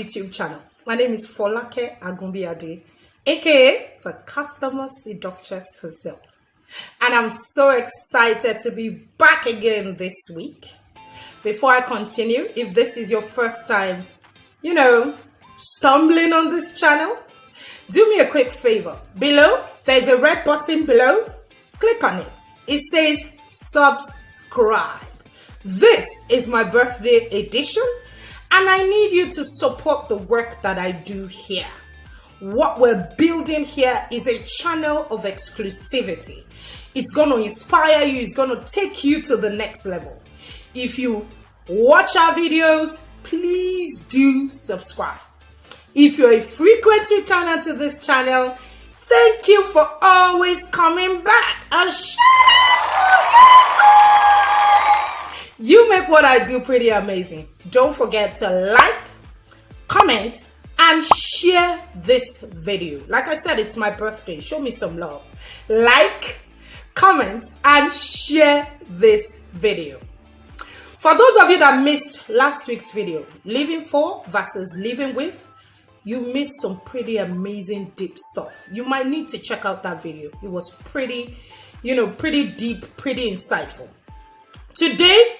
YouTube channel. My name is Folake Agunbiade, aka the Customer Seductress herself. And I'm so excited to be back again this week. Before I continue, if this is your first time, stumbling on this channel, do me a quick favor. Below, there's a red button below. Click on it. It says subscribe. This is my birthday edition, and I need you to support the work that I do here. What we're building here is a channel of exclusivity. It's going to inspire you. It's going to take you to the next level. If you watch our videos, please do subscribe. If you're a frequent returner to this channel, thank you for always coming back. A shout out to you! You make what I do pretty amazing. Don't forget to like, comment, and share this video. Like I said, it's my birthday. Show me some love. Like, comment, and share this video. For those of you that missed last week's video, living for versus living with, you missed some pretty amazing deep stuff. You might need to check out that video. It was pretty deep, pretty insightful. Today,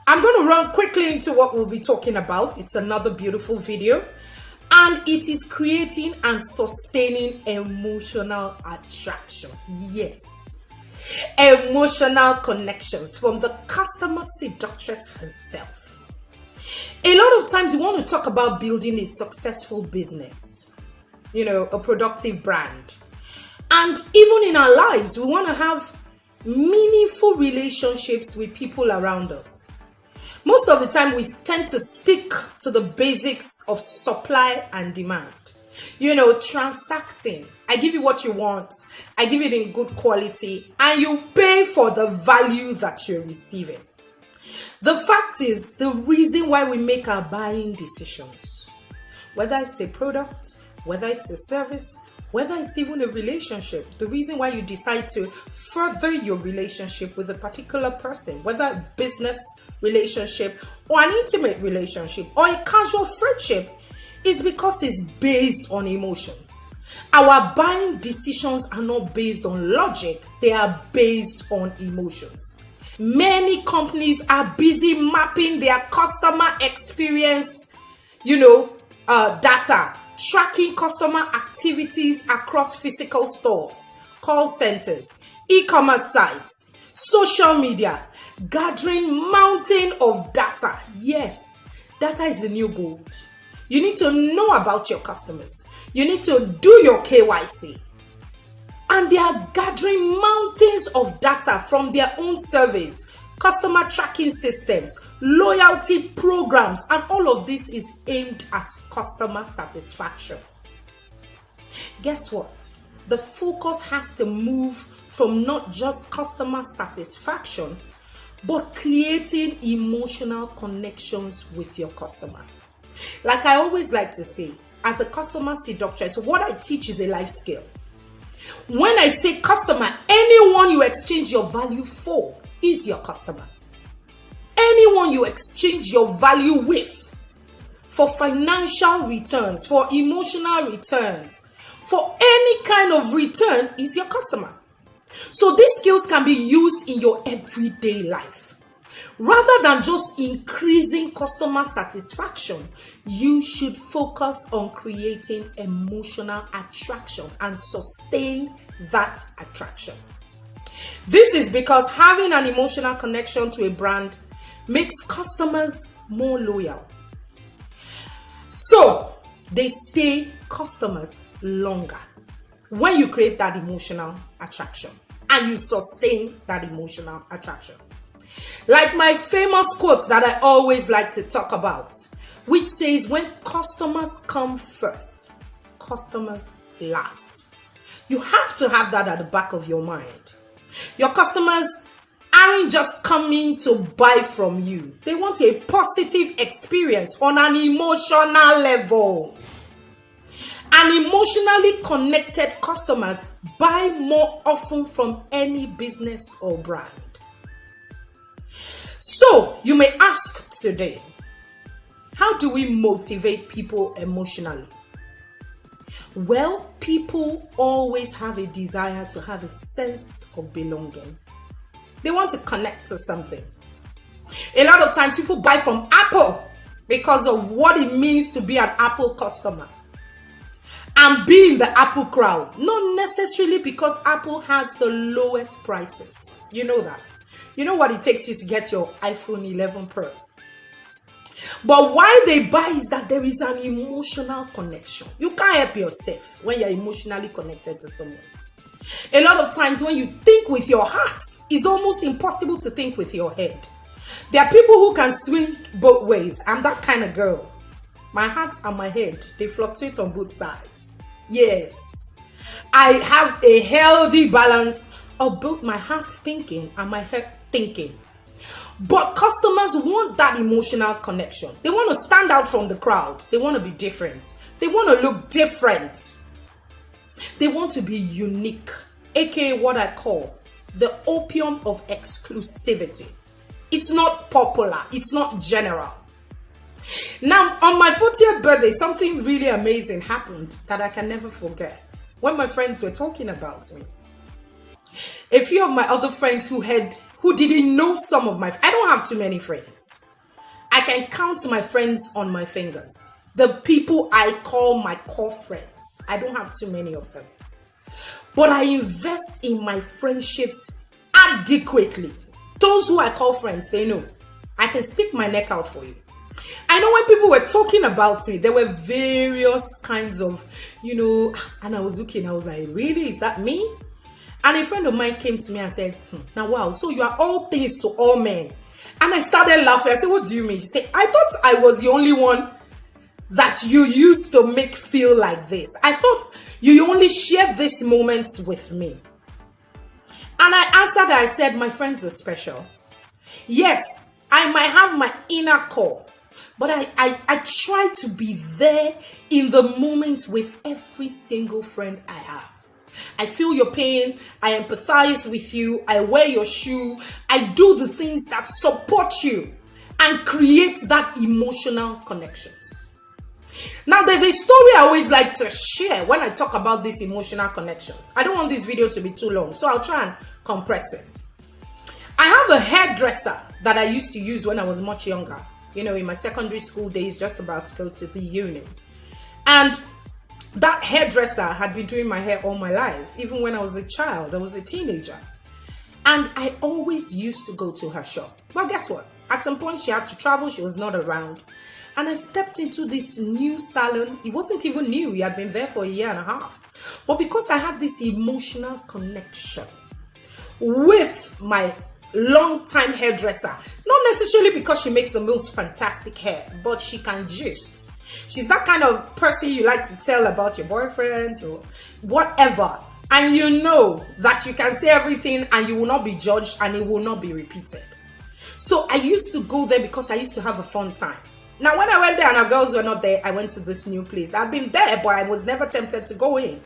I'm going to run quickly into what we'll be talking about. It's another beautiful video, and it is creating and sustaining emotional attraction. Yes, emotional connections from the customer seductress herself. A lot of times we want to talk about building a successful business, a productive brand. And even in our lives, we want to have meaningful relationships with people around us. Most of the time, we tend to stick to the basics of supply and demand. Transacting. I give you what you want. I give it in good quality, and you pay for the value that you're receiving. The fact is, the reason why we make our buying decisions, whether it's a product, whether it's a service, whether it's even a relationship, the reason why you decide to further your relationship with a particular person, whether a business relationship or an intimate relationship or a casual friendship, is because it's based on emotions. Our buying decisions are not based on logic, they are based on emotions. Many companies are busy mapping their customer experience, data, tracking customer activities across physical stores, call centers, e-commerce sites, social media, gathering mountain of data. Yes, data is the new gold. You need to know about your customers. You need to do your KYC. And they are gathering mountains of data from their own surveys, customer tracking systems, loyalty programs, and all of this is aimed at customer satisfaction. Guess what? The focus has to move from not just customer satisfaction, but creating emotional connections with your customer. Like I always like to say, as a customer seductress, what I teach is a life skill. When I say customer, anyone you exchange your value for is your customer. Anyone you exchange your value with for financial returns, for emotional returns, for any kind of return is your customer. So these skills can be used in your everyday life. Rather than just increasing customer satisfaction, you should focus on creating emotional attraction and sustain that attraction. This is because having an emotional connection to a brand makes customers more loyal. So they stay customers longer when you create that emotional attraction and you sustain that emotional attraction. Like my famous quote that I always like to talk about, which says, when customers come first, customers last. You have to have that at the back of your mind. Your customers aren't just coming to buy from you. They want a positive experience on an emotional level. And emotionally connected customers buy more often from any business or brand. So you may ask today, How do we motivate people emotionally? Well, people always have a desire to have a sense of belonging. They want to connect to something. A lot of times people buy from Apple because of what it means to be an Apple customer and be in the Apple crowd. Not necessarily because Apple has the lowest prices. You know that. You know what it takes you to get your iPhone 11 Pro. But why they buy is that there is an emotional connection. You can't help yourself when you're emotionally connected to someone. A lot of times when you think with your heart, it's almost impossible to think with your head. There are people who can swing both ways. I'm that kind of girl. My heart and my head, they fluctuate on both sides. Yes, I have a healthy balance of both my heart thinking and my head thinking. But customers want that emotional connection. They want to stand out from the crowd. They want to be different. They want to look different. They want to be unique, aka what I call the opium of exclusivity. It's not popular. It's not general. Now, on my 40th birthday, something really amazing happened that I can never forget. When my friends were talking about me, a few of my other friends who didn't know some of I don't have too many friends. I can count my friends on my fingers. The people I call my core friends. I don't have too many of them. But I invest in my friendships adequately. Those who I call friends, they know. I can stick my neck out for you. I know when people were talking about me, there were various kinds of, and I was looking, I was like, really? Is that me? And a friend of mine came to me and said, now wow, so you are all things to all men. And I started laughing. I said, what do you mean? She said, I thought I was the only one that you used to make feel like this. I thought you only shared these moments with me. And I answered, I said, my friends are special. Yes, I might have my inner core, but I try to be there in the moment with every single friend I have. I feel your pain. I empathize with you. I wear your shoe. I do the things that support you and create that emotional connections. Now, there's a story I always like to share when I talk about these emotional connections. I don't want this video to be too long, so I'll try and compress it. I have a hairdresser that I used to use when I was much younger, in my secondary school days, just about to go to the uni. And that hairdresser had been doing my hair all my life, even when I was a child, I was a teenager. And I always used to go to her shop. Well, guess what? At some point, she had to travel. She was not around. And I stepped into this new salon. It wasn't even new. It had been there for a year and a half. But because I had this emotional connection with my long-time hairdresser, not necessarily because she makes the most fantastic hair, but she can gist. She's that kind of person you like to tell about your boyfriend or whatever. And you know that you can say everything and you will not be judged and it will not be repeated. So I used to go there because I used to have a fun time. Now, when I went there and our girls were not there, I went to this new place. I'd been there, but I was never tempted to go in.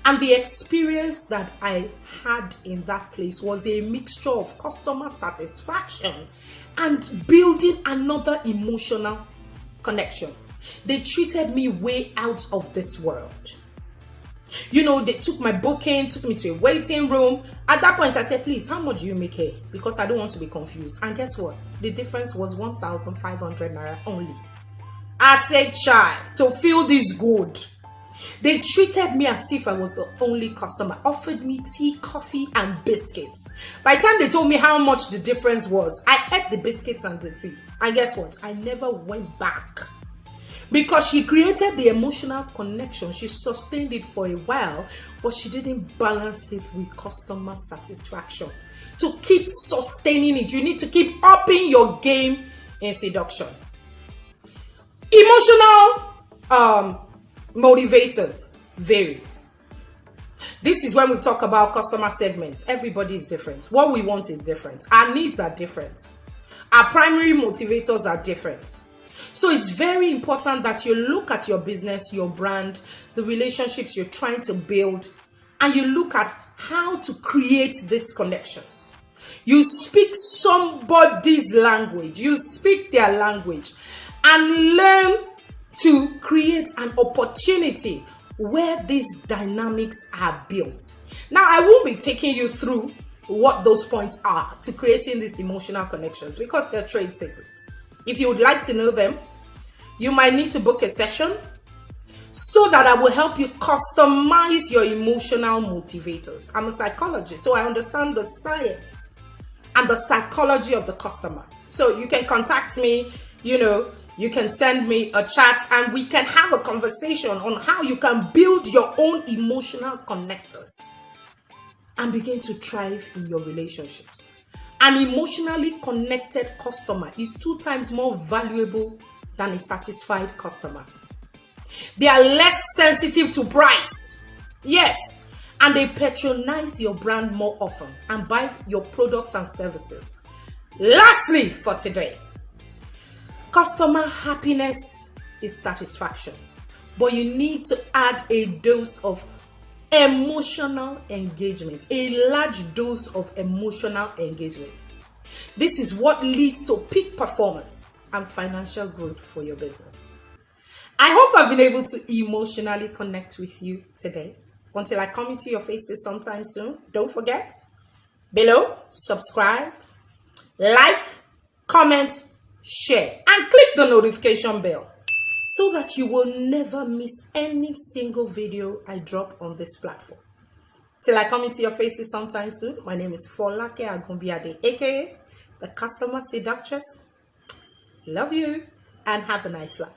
And the experience that I had in that place was a mixture of customer satisfaction and building another emotional connection. They treated me way out of this world. They took my booking, took me to a waiting room. At that point, I said, please, how much do you make here? Because I don't want to be confused. And guess what? The difference was 1,500 naira only. I said, child, to feel this good. They treated me as if I was the only customer, offered me tea, coffee, and biscuits. By the time they told me how much the difference was, I ate the biscuits and the tea. And guess what? I never went back. Because she created the emotional connection. She sustained it for a while, but she didn't balance it with customer satisfaction. To keep sustaining it, you need to keep upping your game in seduction. Emotional motivators vary. This is when we talk about customer segments. Everybody is different. What we want is different. Our needs are different. Our primary motivators are different. So it's very important that you look at your business, your brand, the relationships you're trying to build, and you look at how to create these connections. You speak somebody's language. You speak their language. and learn to create an opportunity where these dynamics are built. Now, I won't be taking you through what those points are to creating these emotional connections because they're trade secrets. If you would like to know them, you might need to book a session so that I will help you customize your emotional motivators. I'm a psychologist, so I understand the science and the psychology of the customer. So you can contact me, you can send me a chat and we can have a conversation on how you can build your own emotional connectors and begin to thrive in your relationships. An emotionally connected customer is 2 times more valuable than a satisfied customer. They are less sensitive to price. Yes, and they patronize your brand more often and buy your products and services. Lastly, for today, customer happiness is satisfaction, but you need to add a dose of emotional engagement, a large dose of emotional engagement. This is what leads to peak performance and financial growth for your business. I hope I've been able to emotionally connect with you today. Until I come into your faces sometime soon, don't forget, below, subscribe, like, comment, share, and click the notification bell so that you will never miss any single video I drop on this platform. Till I come into your faces sometime soon, my name is Folake Agunbiade, aka the Customer Seductress. Love you and have a nice life.